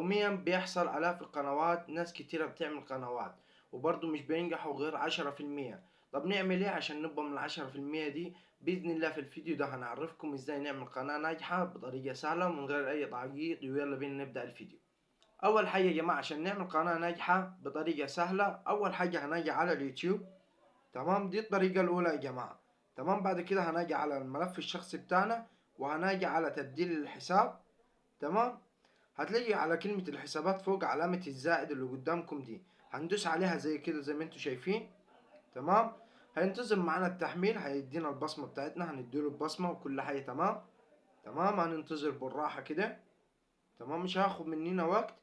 يوميا بيحصل آلاف القنوات، ناس كتيرة بتعمل قنوات وبرضه مش بينجحوا غير 10%. طب نعمل ايه عشان نبقى من ال10% دي؟ بإذن الله في الفيديو ده هنعرفكم ازاي نعمل قناة ناجحة بطريقة سهلة ومن غير أي تعقيد، ويلا بينا نبدأ الفيديو. أول حاجة يا جماعة عشان نعمل قناة ناجحة بطريقة سهلة، أول حاجة هنجي على اليوتيوب. تمام، دي الطريقة الأولى يا جماعة. تمام، بعد كده هنجي على الملف الشخصي بتاعنا وهنجي على تبديل الحساب. تمام، هتلاقي على كلمة الحسابات فوق علامة الزائد اللي قدامكم دي، هندوس عليها زي كده زي ما انتوا شايفين. تمام، هينتظم معانا التحميل، هيدينا البصمة بتاعتنا، هنديله البصمة وكل حاجة تمام. تمام، هننتظر بالراحة كده. تمام، مش هاخد مننا وقت.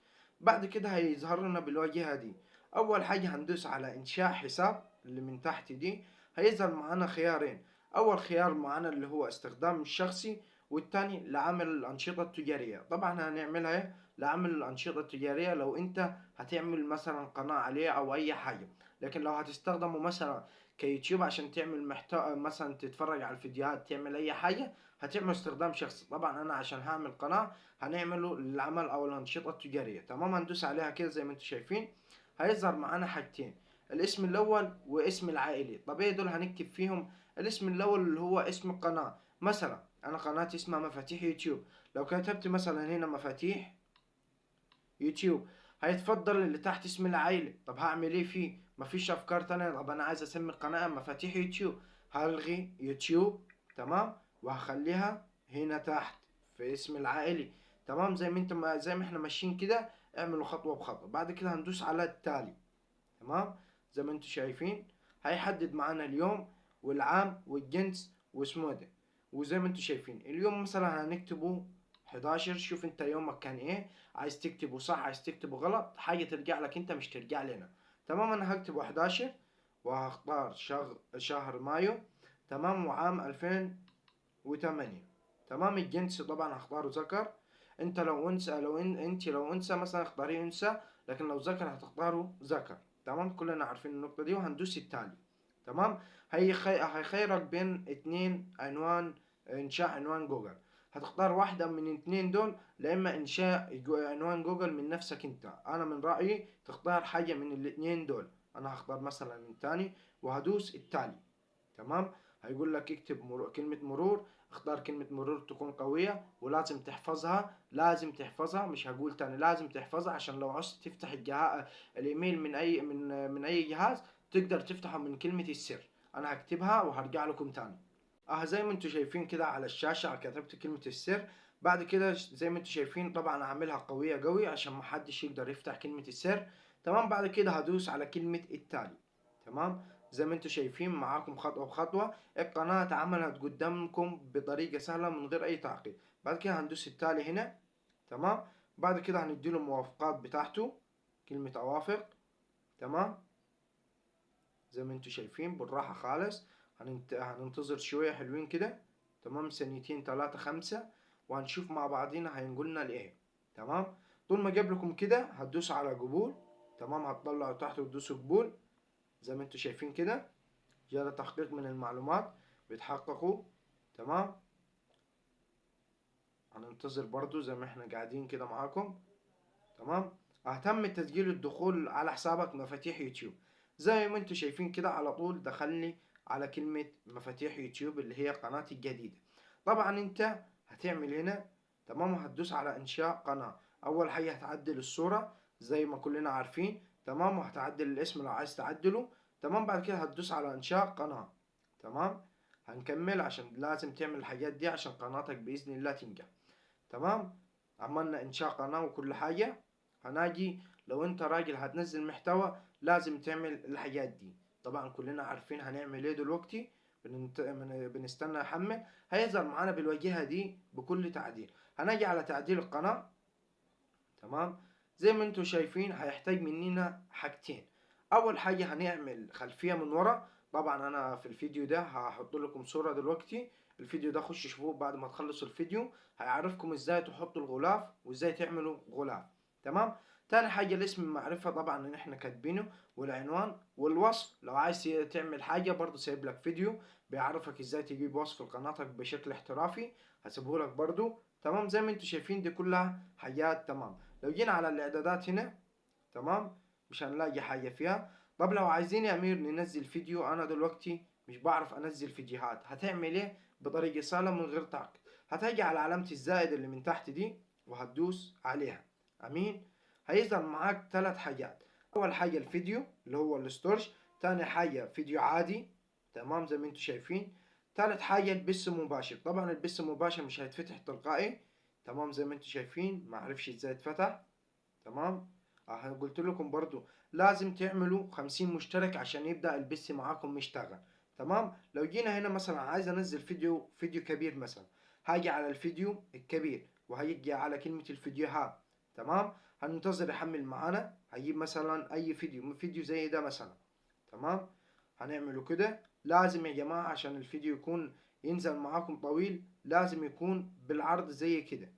بعد كده هيظهر لنا بالواجهة دي. أول حاجة هندوس على إنشاء حساب اللي من تحت دي، هيظهر معانا خيارين. أول خيار معانا اللي هو استخدام الشخصي، والتاني لعمل الأنشطة التجارية. طبعا هنعملها لعمل الأنشطة التجارية لو أنت هتعمل مثلا قناة عليه أو أي حاجة. لكن لو هتستخدمه مثلا كيوتيوب عشان تعمل محتوى، مثلا تتفرج على الفيديوهات، تعمل أي حاجة، هتعمل استخدام شخصي. طبعا أنا عشان هعمل قناة هنعمله للعمل او الانشطه التجاريه. تمام، هندوس عليها كده زي ما انتم شايفين. هيظهر معانا حاجتين، الاسم الاول واسم العائلي. طبيعي دول هنكتب فيهم الاسم الاول اللي هو اسم القناه. مثلا انا قناتي اسمها مفاتيح يوتيوب، لو كتبت مثلا هنا مفاتيح يوتيوب هيتفضل اللي تحت اسم العائلة. طب هعمل ايه فيه؟ مفيش افكار تانية. طب انا عايز اسمي القناة مفاتيح يوتيوب، هلغي يوتيوب. تمام، وهخليها هنا تحت في اسم العائلي. تمام، زي ما احنا ماشيين كده، اعملوا خطوة بخطوة. بعد كده هندوس على التالي. تمام، زي ما انتم شايفين هيحدد معانا اليوم والعام والجنس واسمه ده. وزي ما انتم شايفين اليوم مثلا هنكتبه 11. شوف انت يومك كان ايه، عايز تكتبه صح عايز تكتبه غلط، حاجة ترجع لك انت مش ترجع لنا. تمام، انا هكتبه 11 وهختار شهر مايو. تمام، وعام 2008. تمام، الجنس طبعا هختاره ذكر. انت لو انثى، انت لو انثى مثلا اختاري انثى، لكن لو ذكر هتختاره ذكر. تمام، كلنا عارفين النقطة دي. وهندوس التالي. تمام، هيخيرك بين اتنين عنوان، انشاء عنوان جوجل. هتختار واحدة من اتنين دول، لا اما انشاء عنوان جوجل من نفسك انت. انا من رأيي تختار حاجة من الاتنين دول. انا هختار مثلا التاني وهدوس التالي. تمام، هيقول لك اكتب كلمة مرور. اختار كلمة مرور تكون قوية ولازم تحفظها، لازم تحفظها. مش هقول تاني، لازم تحفظها عشان لو عوزت تفتح الايميل من اي جهاز تقدر تفتحه من كلمة السر. انا هكتبها وهرجع لكم تاني. زي ما انتم شايفين كده على الشاشة كتبت كلمة السر. بعد كده زي ما انتم شايفين طبعا هعملها قوية قوي عشان محدش يقدر يفتح كلمة السر. تمام، بعد كده هدوس على كلمة التالي. تمام، زي ما انتم شايفين معاكم خطوة بخطوة القناة اتعملت قدامكم بطريقة سهلة من غير أي تعقيد. بعد كده هندوس التالي هنا. تمام، بعد كده هنديله الموافقات بتاعته، كلمة أوافق. تمام، زي ما انتم شايفين بالراحة خالص. هننتظر شوية حلوين كده. تمام، ثانيتين 3 5 وهنشوف مع بعضينا هينقلنا لإيه. تمام، طول ما جاب لكم كده هتدوس على قبول. تمام، هتطلعوا تحت وتدوسوا قبول زي ما انتم شايفين كده. جرى تحقيق من المعلومات بيتحققوا. تمام، هننتظر برضو زي ما احنا قاعدين كده معاكم. تمام، اهتم تسجيل الدخول على حسابك مفاتيح يوتيوب. زي ما انتم شايفين كده على طول دخلني على كلمة مفاتيح يوتيوب اللي هي قناتي الجديدة. طبعا انت هتعمل هنا. تمام، وهتدوس على انشاء قناة. اول حاجة هتعدل الصورة زي ما كلنا عارفين. تمام، وهتعدل الاسم لو عايز تعدله. تمام، بعد كده هتدوس على انشاء قناة. تمام، هنكمل عشان لازم تعمل الحاجات دي عشان قناتك بإذن الله تنجح. تمام، عملنا انشاء قناة وكل حاجة. هناجي لو انت راجل هتنزل محتوى لازم تعمل الحاجات دي. طبعا كلنا عارفين هنعمل ايه دلوقتي. بنستنى يحمل. هيظهر معانا بالواجهة دي بكل تعديل. هناجي على تعديل القناة. تمام، زي ما انتم شايفين هيحتاج مننا حاجتين. اول حاجة هنعمل خلفية من ورا. طبعا انا في الفيديو ده هحط لكم صورة دلوقتي. الفيديو ده خش شوفوه بعد ما تخلصوا الفيديو، هيعرفكم ازاي تحطوا الغلاف وازاي تعملوا غلاف. تمام، تاني حاجة الاسم المعرفة طبعا ان احنا كاتبينه، والعنوان والوصف. لو عايز تعمل حاجة برضو سايب لك فيديو بيعرفك ازاي تجيب وصف لقناتك بشكل احترافي، هسيبه لك برضو. تمام، زي ما انتم شايفين دي كلها حاجات تمام. لو جينا على الاعدادات هنا، تمام، مش هنلاقي حاجة فيها. طب لو عايزين يا امير ننزل فيديو، انا دلوقتي مش بعرف انزل فيديوهات، هتعمل ايه؟ بطريقة سهلة من غير تعقيد. هتيجي على علامة الزائد اللي من تحت دي وهتدوس عليها. امين. هيظهر معاك ثلاث حاجات. اول حاجة الفيديو اللي هو الستورج، تاني حاجة فيديو عادي، تمام زي ما انتم شايفين، تالت حاجة البث مباشر. طبعا البث مباشر مش هيتفتح تلقائي، تمام زي ما انتم شايفين، ما عرفش ازاي اتفتح. تمام. قلت لكم برضو لازم تعملوا 50 مشترك عشان يبدأ البث معاكم يشتغل. تمام. لو جينا هنا مثلا عايز انزل فيديو كبير مثلا، هاجي على الفيديو الكبير وهيجي على كلمة الفيديوهات. تمام. هننتظر يحمل معانا، هجيب مثلا اي فيديو زي ده مثلا. تمام. هنعمله كده. لازم يا جماعة عشان الفيديو يكون ينزل معاكم طويل لازم يكون بالعرض زي كده.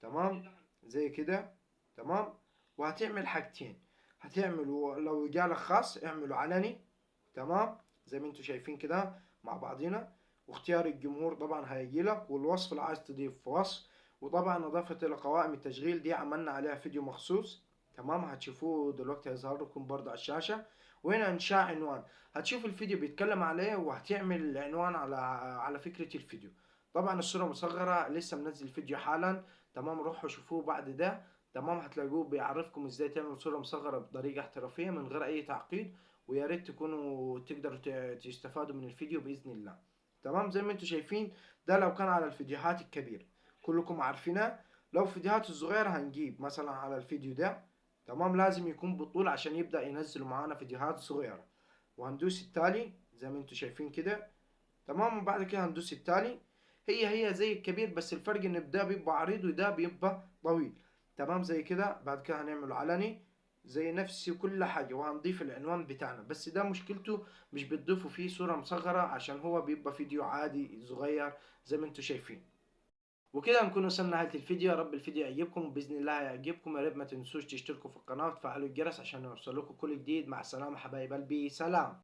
تمام. زي كده. تمام. وهتعمل حاجتين، هتعملوا لو جالك خاص اعمله علني. تمام. زي ما انتم شايفين كده مع بعضينا. واختيار الجمهور طبعا هيجي لك، والوصف اللي عايز تضيف وصف. وطبعا اضافة الى قوائم التشغيل دي عملنا عليها فيديو مخصوص. تمام. هتشوفوه دلوقتي هيظهر لكم برضه على الشاشة. وهنا انشاء عنوان، هتشوف الفيديو بيتكلم عليه وهتعمل العنوان على فكرة الفيديو. طبعا الصورة مصغرة، لسه منزل فيديو حالا. تمام. روحوا شوفوه بعد ده. تمام. هتلاقوه بيعرفكم ازاي تعملوا صورة مصغرة بطريقة احترافية من غير اي تعقيد. ويا ريت تكونوا تقدروا تستفادوا من الفيديو بإذن الله. تمام. زي ما انتم شايفين ده لو كان على الفيديوهات الكبيرة كلكم عارفينها. لو فيديوهات الصغيرة هنجيب مثلا على الفيديو ده، تمام، لازم يكون بطول عشان يبدأ ينزلوا معانا فيديوهات صغيرة. وهندوس التالي زي ما انتم شايفين كده. تمام. وبعد كده هندوس التالي. هي زي الكبير، بس الفرق ان ده بيبقى عريض وده بيبقى طويل. تمام. زي كده. بعد كده هنعمله علني زي نفس كل حاجة، وهنضيف العنوان بتاعنا، بس ده مشكلته مش بتضيفوا فيه صورة مصغرة عشان هو بيبقى فيديو عادي صغير زي ما انتم شايفين. وكده نكون وصلنا نهاية الفيديو. يا رب الفيديو يعجبكم، وبإذن الله يعجبكم. يا ريت ما تنسوش تشتركوا في القناة وتفعلوا الجرس عشان يوصلكم كل جديد. مع السلامة حبايب قلبي، سلام.